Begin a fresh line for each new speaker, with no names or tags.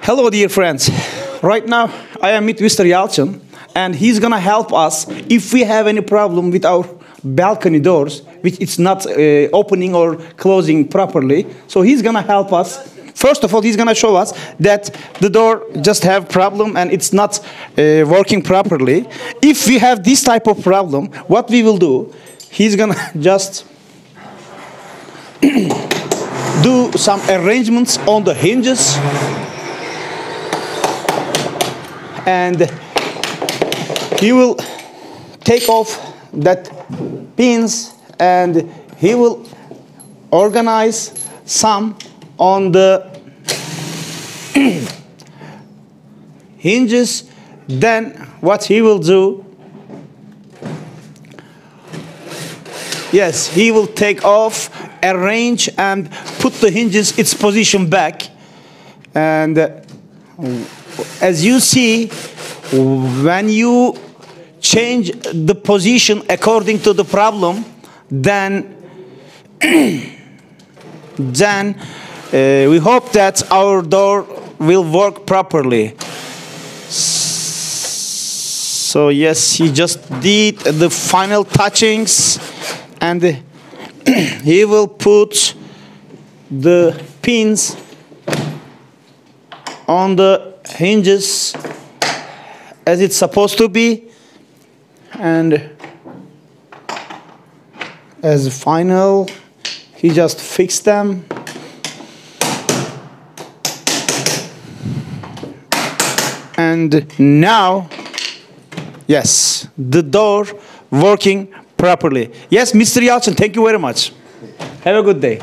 Hello, dear friends. Right now, I am with Mr. Yalchin, and he's gonna help us if we have any problem with our balcony doors, which it's not opening or closing properly. So he's gonna help us. First of all, he's gonna show us that the door just have problem and it's not working properly. If we have this type of problem, what we will do, he's gonna just do some arrangements on the hinges, and he will take off that pins and he will organize some on the hinges. Then what he will do, yes, he will take off, arrange and put the hinges its position back. And as you see, when you change the position according to the problem, then we hope that our door will work properly. So yes, he just did the final touchings, and he will put the pins on the hinges as it's supposed to be, and as final, he just fixed them. And now, yes, the door working properly. Yes, Mr. Yalchin, thank you very much. Have a good day.